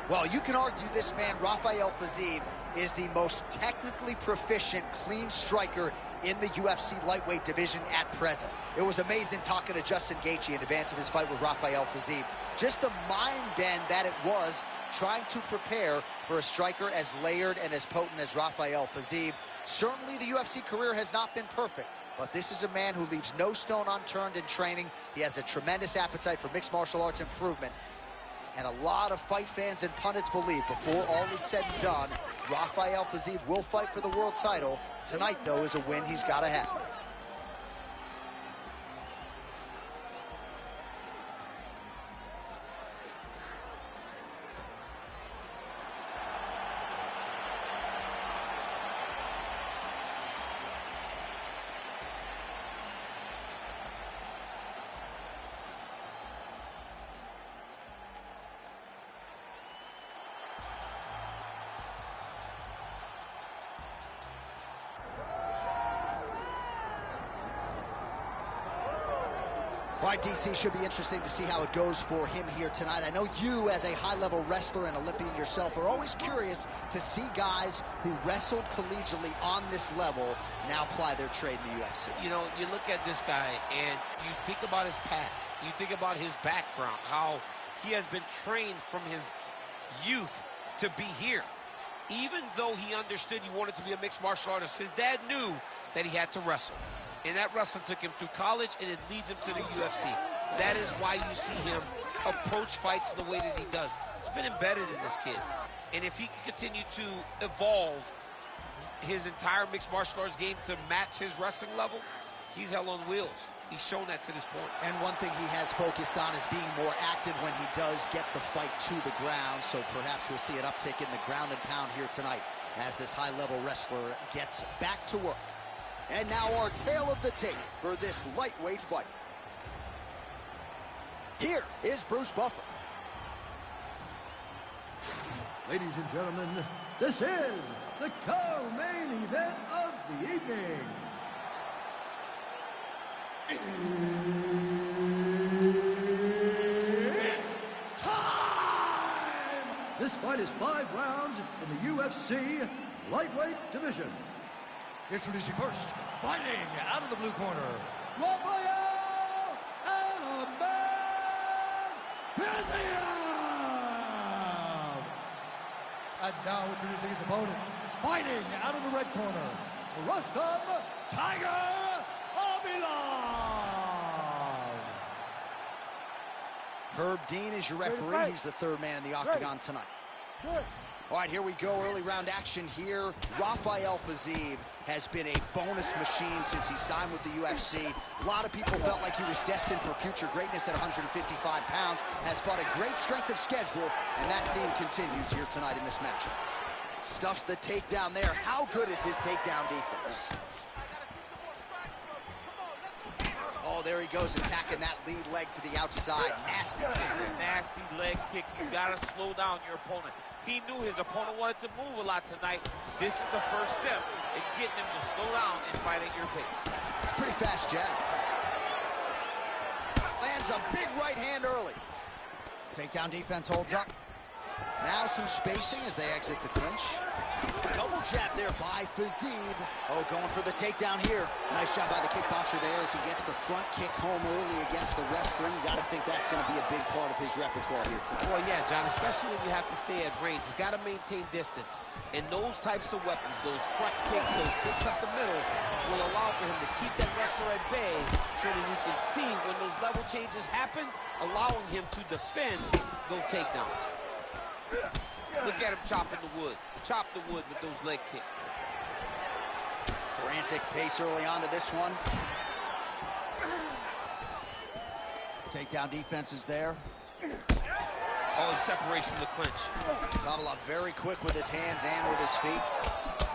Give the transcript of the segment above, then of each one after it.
Well, you can argue this man, Rafael Fiziev, is the most technically proficient, clean striker in the UFC lightweight division at present. It was amazing talking to Justin Gaethje in advance of his fight with Rafael Fiziev. Just the mind bend that it was trying to prepare for a striker as layered and as potent as Rafael Fiziev. Certainly the UFC career has not been perfect, but this is a man who leaves no stone unturned in training. He has a tremendous appetite for mixed martial arts improvement. And a lot of fight fans and pundits believe, before all is said and done, Rafael Fiziev will fight for the world title. Tonight, though, is a win he's got to have. All right, DC, should be interesting to see how it goes for him here tonight. I know you, as a high-level wrestler and Olympian yourself, are always curious to see guys who wrestled collegiately on this level now ply their trade in the UFC. You know, you look at this guy and you think about his past. You think about his background, how he has been trained from his youth to be here. Even though he understood he wanted to be a mixed martial artist, his dad knew that he had to wrestle. And that wrestling took him through college, and it leads him to the UFC. That is why you see him approach fights the way that he does. It's been embedded in this kid. And if he can continue to evolve his entire mixed martial arts game to match his wrestling level, he's hell on wheels. He's shown that to this point. And one thing he has focused on is being more active when he does get the fight to the ground. So perhaps we'll see an uptick in the ground and pound here tonight as this high-level wrestler gets back to work. And now our tale of the tape for this lightweight fight. Here is Bruce Buffer. Ladies and gentlemen, this is the co-main event of the evening. It's time! This fight is 5 rounds in the UFC lightweight division. Introducing first, fighting out of the blue corner, Rafael Fiziev! And now introducing his opponent, fighting out of the red corner, Rustam Tiger Abilov! Herb Dean is your referee. He's the third man in the octagon tonight. All right, here we go. Early round action here. Rafael Fiziev has been a bonus machine since he signed with the UFC. A lot of people felt like he was destined for future greatness at 155 pounds. Has fought a great strength of schedule, and that theme continues here tonight in this matchup. Stuffs the takedown there. How good is his takedown defense? Oh, there he goes, attacking that lead leg to the outside. Nasty kick there. Nasty leg kick. You got to slow down your opponent. He knew his opponent wanted to move a lot tonight. This is the first step in getting him to slow down and fight at your pace. It's a pretty fast jab. Lands a big right hand early. Takedown defense holds up. Now some spacing as they exit the clinch. Double jab there by Fiziev. Oh, going for the takedown here. Nice job by the kickboxer there as he gets the front kick home early against the wrestler. You got to think that's going to be a big part of his repertoire here tonight. Well, yeah, John, especially when you have to stay at range. He's got to maintain distance. And those types of weapons, those front kicks, those kicks up the middle, will allow for him to keep that wrestler at bay so that you can see when those level changes happen, allowing him to defend those takedowns. Look at him chopping the wood. Chop the wood with those leg kicks. Frantic pace early on to this one. Takedown defense is there. Oh, he's separation from the clinch. Abilov very quick with his hands and with his feet.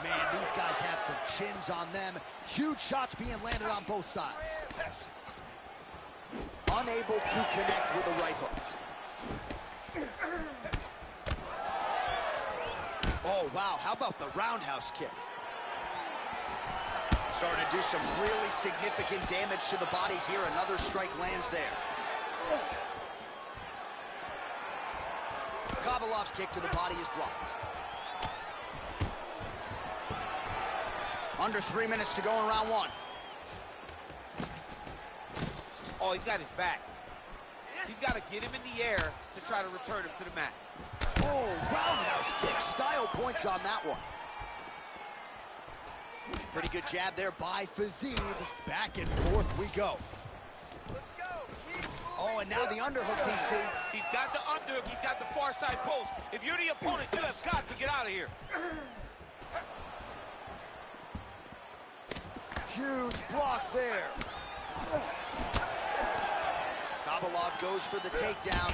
Man, these guys have some chins on them. Huge shots being landed on both sides. Unable to connect with a right hook. Oh, wow, how about the roundhouse kick? Starting to do some really significant damage to the body here. Another strike lands there. Kabelov's kick to the body is blocked. Under 3 minutes to go in round one. Oh, he's got his back. He's got to get him in the air to try to return him to the mat. Oh, roundhouse kick. Style points on that one. Pretty good jab there by Fiziev. Back and forth we go. Let's go. Oh, and now the underhook, DC. He's got the underhook. He's got the far side post. If you're the opponent, you have got to get out of here. Huge block there. Kabelov goes for the takedown,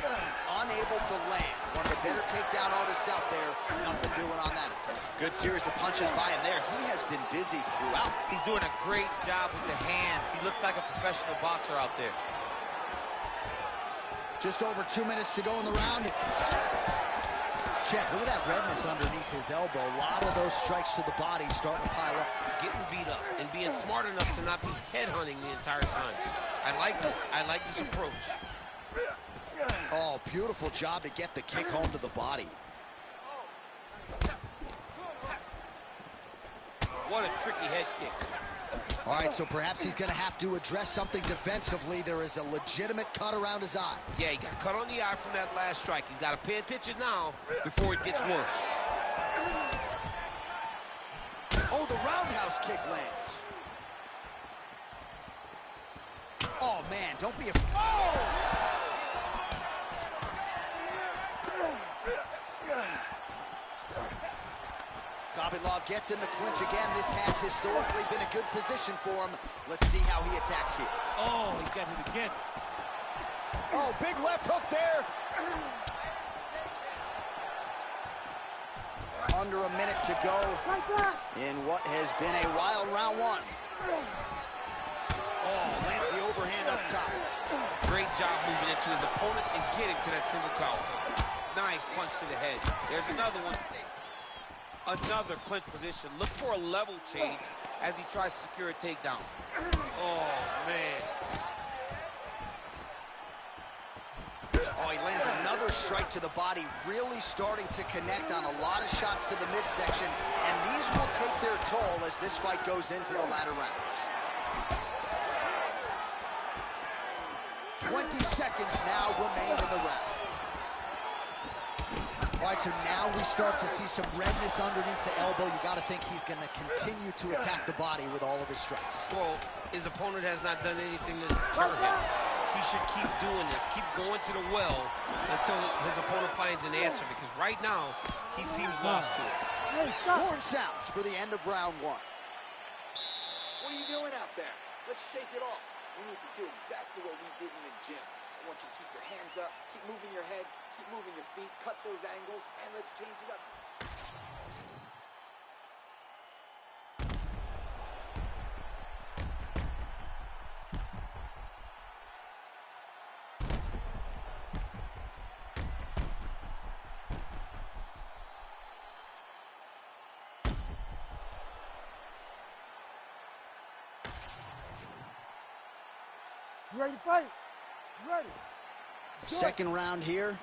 unable to land. One of the better takedown artists out there. Nothing doing on that attempt. Good series of punches by him there. He has been busy throughout. He's doing a great job with the hands. He looks like a professional boxer out there. Just over 2 minutes to go in the round. Check, look at that redness underneath his elbow. A lot of those strikes to the body starting to pile up. Getting beat up and being smart enough to not be headhunting the entire time. I like this. I like this approach. Oh, beautiful job to get the kick home to the body. What a tricky head kick. All right, so perhaps he's going to have to address something defensively. There is a legitimate cut around his eye. Yeah, he got cut on the eye from that last strike. He's got to pay attention now before it gets worse. Oh, the roundhouse kick lands. Oh, man, don't be afraid. Oh! Kabelov gets in the clinch again. This has historically been a good position for him. Let's see how he attacks here. Oh, he's got him again. Oh, big left hook there. Under a minute to go in what has been a wild round one. Oh, lands the overhand up top. Great job moving into his opponent and getting to that single counter. Nice punch to the head. There's another one. Another clinch position. Look for a level change as he tries to secure a takedown. Oh, man. Oh, he lands another strike to the body, really starting to connect on a lot of shots to the midsection, and these will take their toll as this fight goes into the latter rounds. 20 seconds now remain in the round. All right, so now we start to see some redness underneath the elbow. You got to think he's going to continue to attack the body with all of his strikes. Well, his opponent has not done anything to deter him. He should keep doing this, keep going to the well until his opponent finds an answer, because right now, he seems lost to it. Horn sounds for the end of round one. What are you doing out there? Let's shake it off. We need to do exactly what we did in the gym. I want you to keep your hands up, keep moving your head, keep moving your feet, cut those angles, and let's change it up. You ready to fight? You ready? Second round here.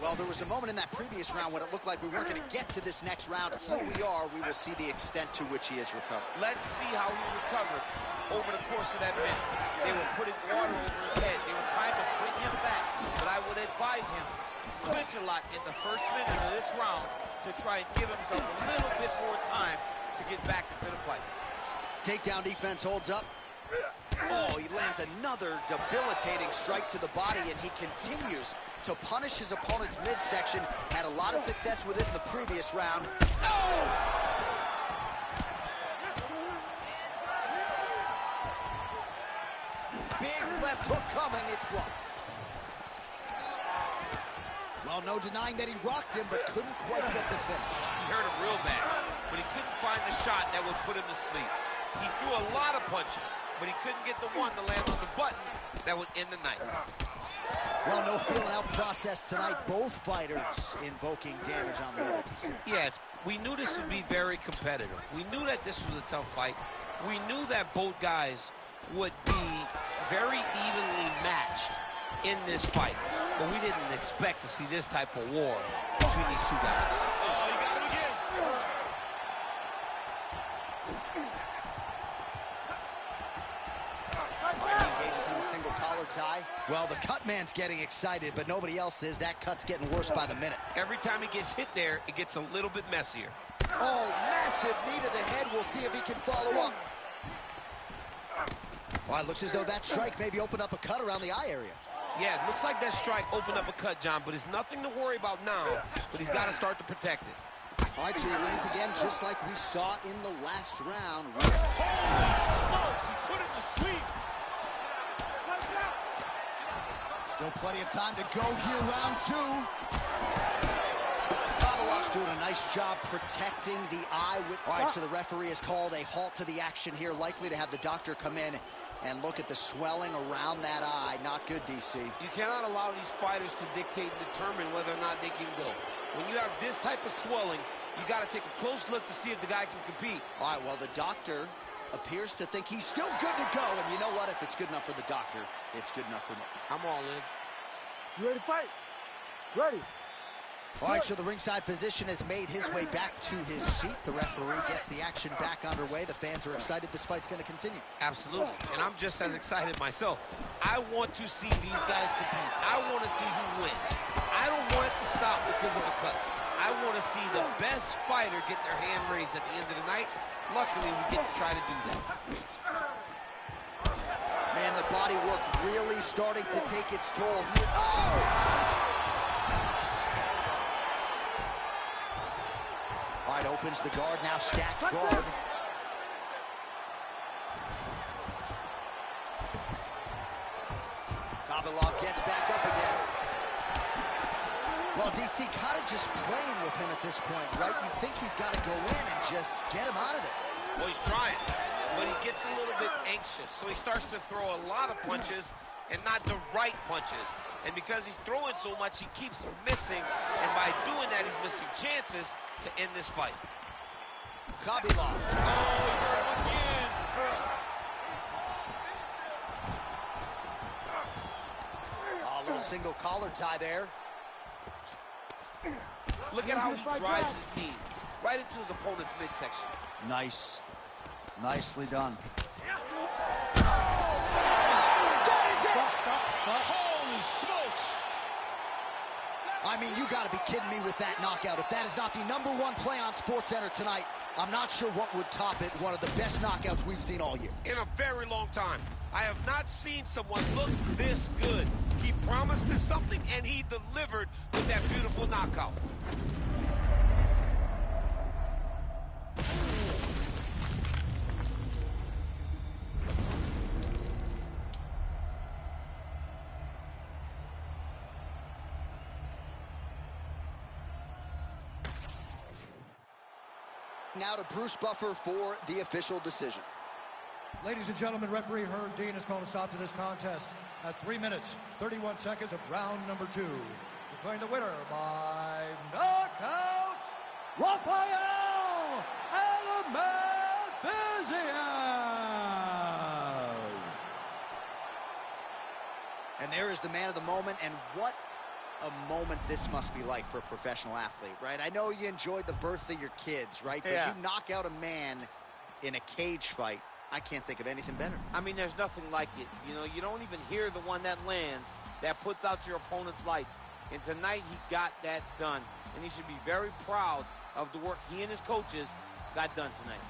Well, there was a moment in that previous round when it looked like we weren't going to get to this next round. Here we are. We will see the extent to which he has recovered. Let's see how he recovered over the course of that minute. They were putting water over his head. They were trying to bring him back. But I would advise him to clinch a lot in the first minute of this round to try and give himself a little bit more time to get back into the fight. Takedown defense holds up. Oh, he lands another debilitating strike to the body, and he continues to punish his opponent's midsection. Had a lot of success with it in the previous round. Oh! Big left hook coming, it's blocked. Well, no denying that he rocked him, but couldn't quite get the finish. He hurt him real bad, but he couldn't find the shot that would put him to sleep. He threw a lot of punches, but he couldn't get the one to land on the button that would end the night. Well, no feeling out process tonight. Both fighters invoking damage on the other. Yes, we knew this would be very competitive. We knew that this was a tough fight. We knew that both guys would be very evenly matched in this fight. But we didn't expect to see this type of war between these two guys. Oh, you got him again. Engages in the single collar tie. Well, the cut man's getting excited, but nobody else is. That cut's getting worse by the minute. Every time he gets hit there, it gets a little bit messier. Oh, massive knee to the head. We'll see if he can follow up. Well, it looks as though that strike maybe opened up a cut around the eye area. Yeah, it looks like that strike opened up a cut, John, but it's nothing to worry about now, but he's got to start to protect it. All right, so he lands again just like we saw in the last round. Holy smokes, he put it to sleep. Still plenty of time to go here, round two. Kabelov's doing a nice job protecting the eye. All right, so the referee has called a halt to the action here, likely to have the doctor come in and look at the swelling around that eye. Not good, DC. You cannot allow these fighters to dictate and determine whether or not they can go. When you have this type of swelling, you got to take a close look to see if the guy can compete. All right, well, the doctor appears to think he's still good to go. And you know what? If it's good enough for the doctor, it's good enough for me. I'm all in. You ready to fight? Ready. All right, so the ringside physician has made his way back to his seat. The referee gets the action back underway. The fans are excited. This fight's going to continue. Absolutely, and I'm just as excited myself. I want to see these guys compete. I want to see who wins. I don't want it to stop because of a cut. I want to see the best fighter get their hand raised at the end of the night. Luckily, we get to try to do that. Man, the body work really starting to take its toll here. Oh! All right, opens the guard, now stacked guard. Kabelov gets back up again. Well, DC kind of just playing with him at this point, right? You think he's got to go in and just get him out of there. Well, he's trying, but he gets a little bit anxious, so he starts to throw a lot of punches and not the right punches. And because he's throwing so much, he keeps missing, and by doing that, he's missing chances to end this fight. Kabelov. Oh, he hurt him again. Oh, a little single collar tie there. Look at how he drives his knee right into his opponent's midsection. Nice. Nicely done. Holy smokes! I mean, you got to be kidding me with that knockout. If that is not the #1 play on SportsCenter tonight, I'm not sure what would top it. One of the best knockouts we've seen all year. In a very long time. I have not seen someone look this good. He promised us something, and he delivered with that beautiful knockout. Now to Bruce Buffer for the official decision. Ladies and gentlemen, referee Herb Dean has called a stop to this contest at 3 minutes, 31 seconds of round number 2. Declaring the winner by knockout, Rafael Adesanya! And there is the man of the moment, and what a moment this must be like for a professional athlete, right? I know you enjoyed the birth of your kids, right? Yeah. But you knock out a man in a cage fight, I can't think of anything better. I mean, there's nothing like it. You know, you don't even hear the one that lands, that puts out your opponent's lights. And tonight, he got that done. And he should be very proud of the work he and his coaches got done tonight.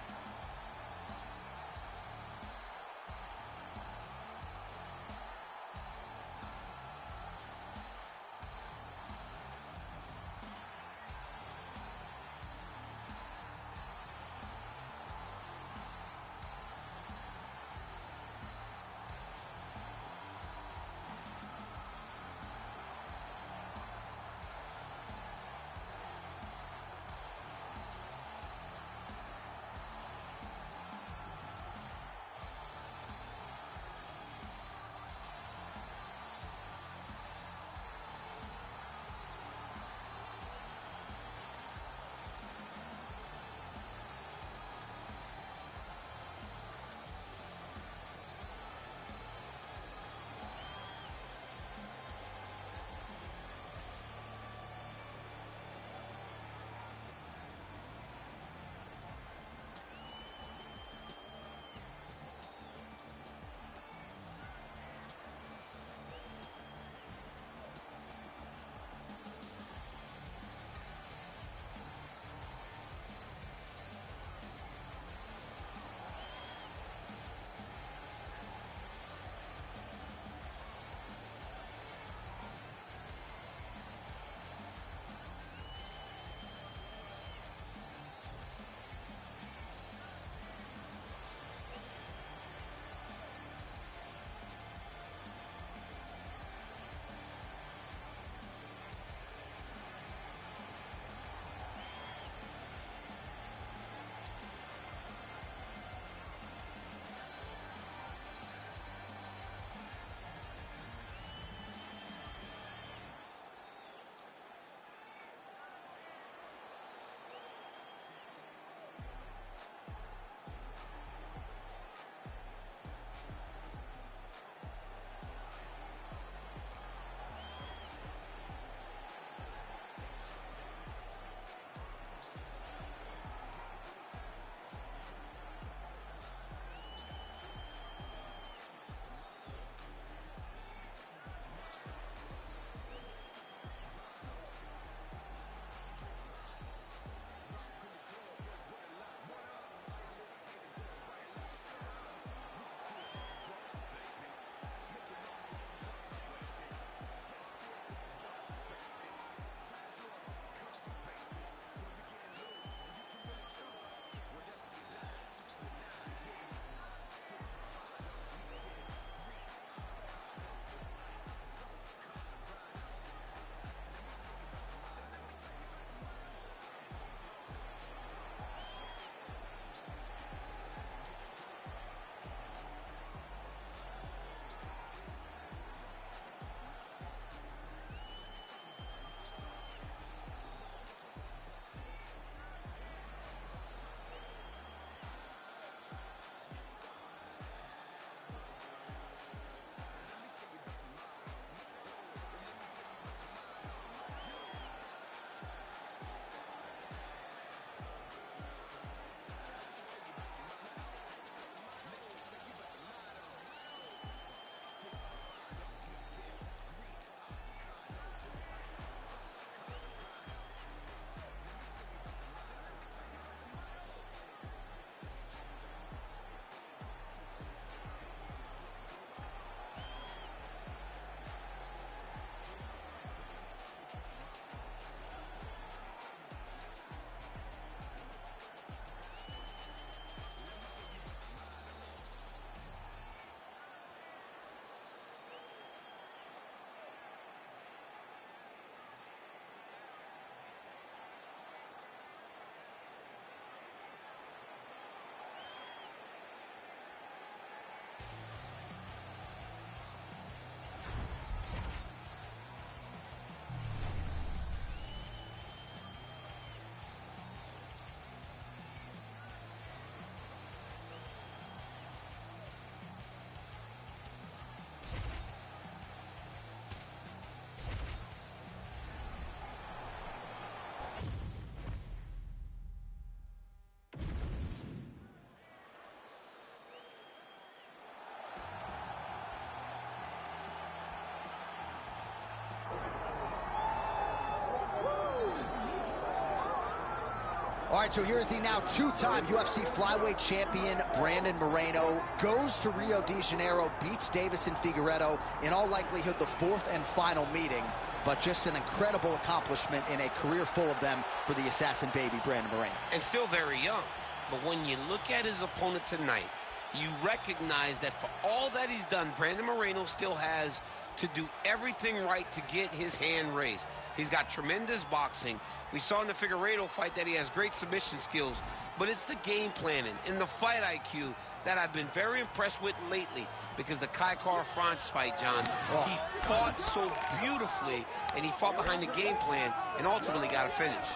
right, so here's the now two-time UFC flyweight champion, Brandon Moreno, goes to Rio de Janeiro, beats Davison Figueiredo, in all likelihood the fourth and final meeting, but just an incredible accomplishment in a career full of them for the assassin baby, Brandon Moreno. And still very young. But when you look at his opponent tonight, you recognize that for all that he's done, Brandon Moreno still has to do everything right to get his hand raised. He's got tremendous boxing. We saw in the Figueiredo fight that he has great submission skills, but it's the game planning and the fight IQ that I've been very impressed with lately, because the Kai Kara-France fight, John, he fought so beautifully, and he fought behind the game plan and ultimately got a finish.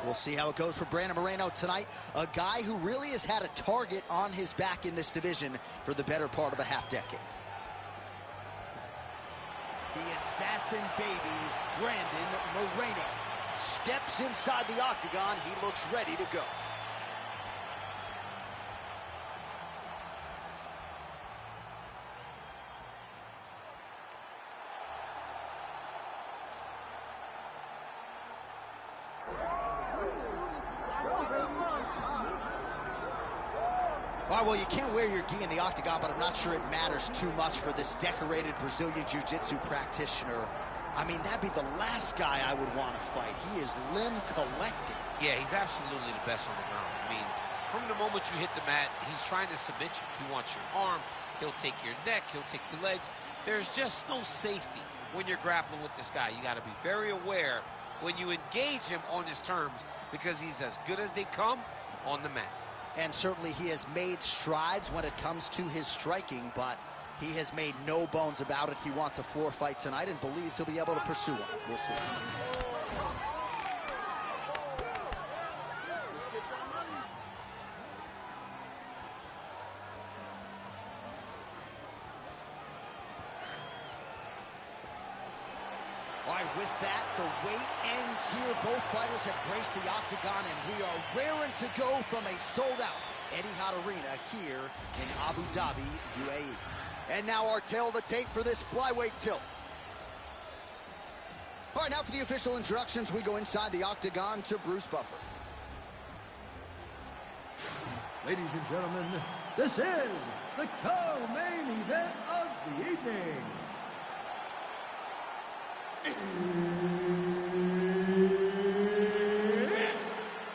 We'll see how it goes for Brandon Moreno tonight, a guy who really has had a target on his back in this division for the better part of a half-decade. The assassin baby, Brandon Moreno, steps inside the octagon. He looks ready to go. All right, well, you can't wear your gi in the octagon, but I'm not sure it matters too much for this decorated Brazilian Jiu-Jitsu practitioner. I mean, that'd be the last guy I would want to fight. He is limb collecting. Yeah, he's absolutely the best on the ground. I mean, from the moment you hit the mat, he's trying to submit you. He wants your arm. He'll take your neck. He'll take your legs. There's just no safety when you're grappling with this guy. You got to be very aware when you engage him on his terms, because he's as good as they come on the mat. And certainly he has made strides when it comes to his striking, but he has made no bones about it. He wants a floor fight tonight and believes he'll be able to pursue one. We'll see. All right, with that, the wait ends here. Both fighters have graced the octagon, and we are raring to go from a sold-out Etihad Arena here in Abu Dhabi, UAE. And now our tail of the tape for this flyweight tilt. All right, now for the official introductions, we go inside the octagon to Bruce Buffer. Ladies and gentlemen, this is the co-main event of the evening. It's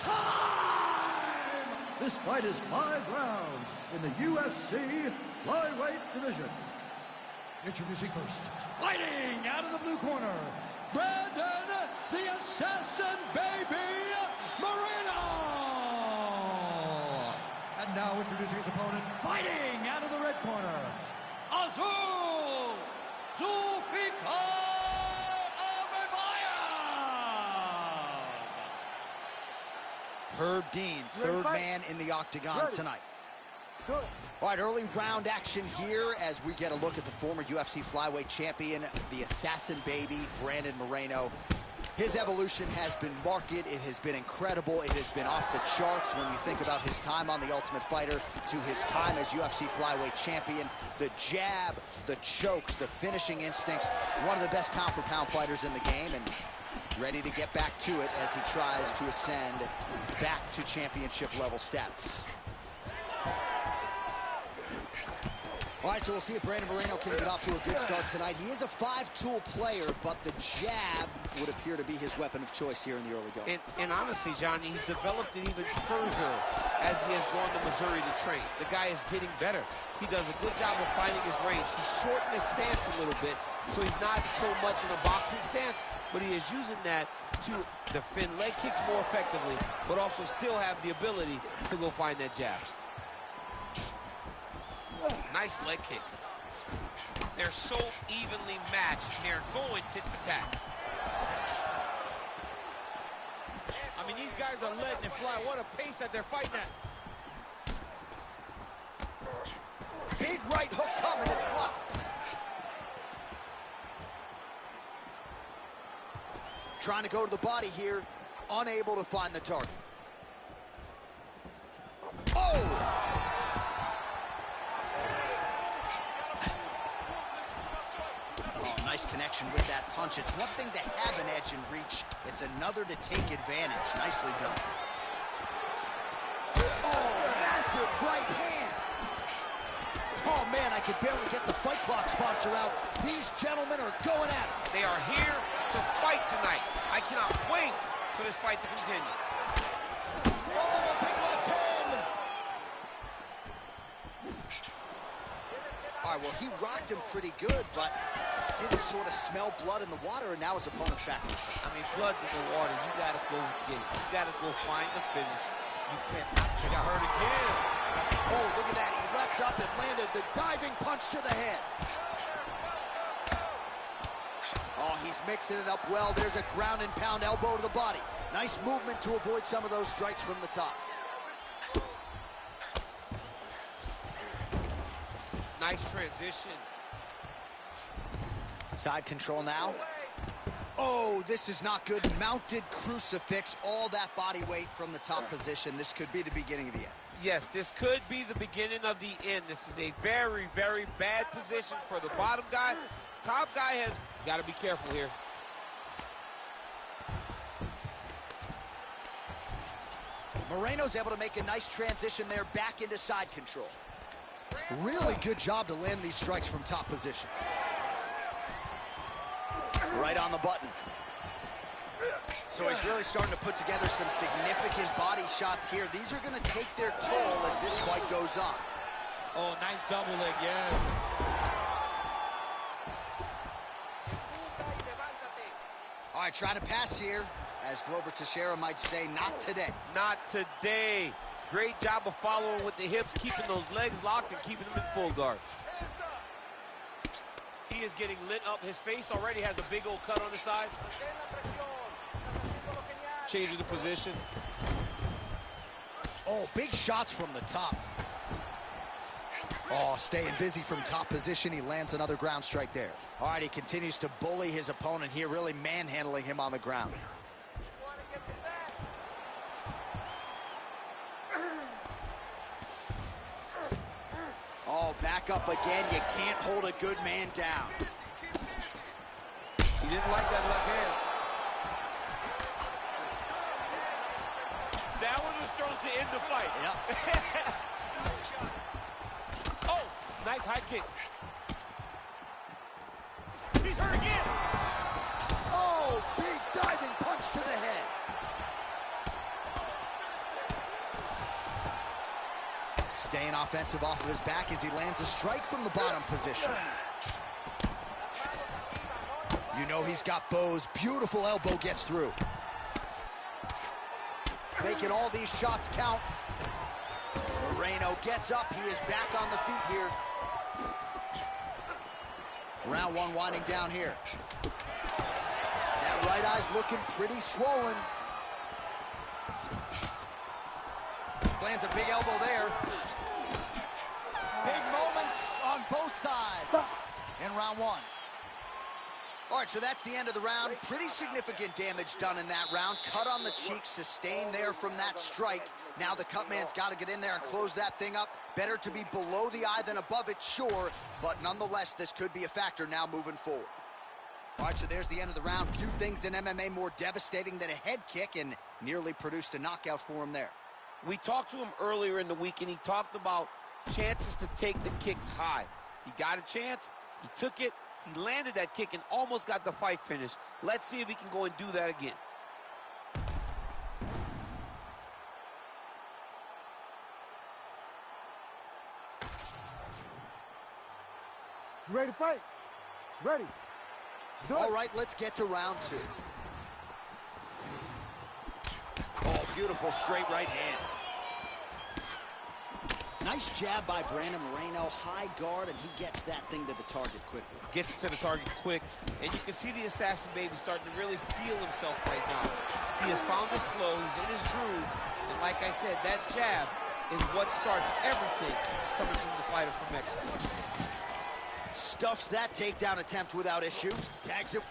time! This fight is 5 rounds in the UFC flyweight division. Introducing first, fighting out of the blue corner, Brandon the Assassin Baby Moreno! And now introducing his opponent, fighting out of the red corner, Azul Zulfikar! Herb Dean, third man in the octagon tonight. All right, early round action here as we get a look at the former UFC flyweight champion, the assassin baby, Brandon Moreno. His evolution has been marked. It has been incredible. It has been off the charts when you think about his time on The Ultimate Fighter to his time as UFC flyweight champion. The jab, the chokes, the finishing instincts. One of the best pound-for-pound fighters in the game, and ready to get back to it as he tries to ascend back to championship-level status. All right, so we'll see if Brandon Moreno can get off to a good start tonight. He is a 5-tool player, but the jab would appear to be his weapon of choice here in the early going. And honestly, John, he's developed it even further as he has gone to Missouri to train. The guy is getting better. He does a good job of finding his range. He's shortened his stance a little bit, so he's not so much in a boxing stance, but he is using that to defend leg kicks more effectively, but also still have the ability to go find that jab. Nice leg kick. They're so evenly matched, and they're going tit for tat. I mean, these guys are letting it fly. What a pace that they're fighting at. Big right hook coming, it's blocked. Trying to go to the body here, unable to find the target. Oh! Nice connection with that punch. It's one thing to have an edge and reach. It's another to take advantage. Nicely done. Massive right hand. Oh, man, I could barely get the Fight Clock sponsor out. These gentlemen are going at it. They are here to fight tonight. I cannot wait for this fight to continue. Oh, big left hand. All right, well, he rocked him pretty good, but didn't sort of smell blood in the water, and now his opponent's back. I mean, blood's in the water. You got to go get it. You got to go find the finish. You can't. He got hurt again. Oh, look at that. He leapt up and landed the diving punch to the head. Oh, he's mixing it up well. There's a ground and pound elbow to the body. Nice movement to avoid some of those strikes from the top. Nice transition. Side control now. Oh, this is not good. Mounted crucifix, all that body weight from the top position. This could be the beginning of the end. Yes, this could be the beginning of the end. This is a very, very bad position for the bottom guy. Top guy he's got to be careful here. Moreno's able to make a nice transition there back into side control. Really good job to land these strikes from top position. Right on the button. So he's really starting to put together some significant body shots here. These are going to take their toll as this fight goes on. Oh, nice double leg, yes. All right, trying to pass here. As Glover Teixeira might say, not today. Not today. Great job of following with the hips, keeping those legs locked and keeping them in full guard. He is getting lit up. His face already has a big old cut on the side. Changing the position. Oh, big shots from the top. Oh, staying busy from top position. He lands another ground strike there. All right, he continues to bully his opponent here, really manhandling him on the ground. Oh, back up again. You can't hold a good man down. He didn't like that left hand. That one was thrown to end the fight. Yep. Oh, nice high kick. He's hurt again. Oh, big diving punch to the head. Staying offensive off of his back as he lands a strike from the bottom position. You know he's got bows. Beautiful elbow gets through. Making all these shots count. Moreno gets up. He is back on the feet here. Round one winding down here. That right eye's looking pretty swollen. Lands a big elbow there. Big moments on both sides in round one. All right, so that's the end of the round. Pretty significant damage done in that round. Cut on the cheek, sustained there from that strike. Now the cut man's got to get in there and close that thing up. Better to be below the eye than above it, sure. But nonetheless, this could be a factor now moving forward. All right, so there's the end of the round. Few things in MMA more devastating than a head kick, and nearly produced a knockout for him there. We talked to him earlier in the week, and he talked about chances to take the kicks high. He got a chance. He took it. He landed that kick and almost got the fight finished. Let's see if he can go and do that again. You ready to fight? Ready. All right, let's get to round two. Oh, beautiful straight right hand. Nice jab by Brandon Moreno. High guard, and he gets that thing to the target quickly. Gets it to the target quick, and you can see the assassin baby starting to really feel himself right now. He has found his flow. He's in his groove, and like I said, that jab is what starts everything coming from the fighter from Mexico. Stuffs that takedown attempt without issue. Tags it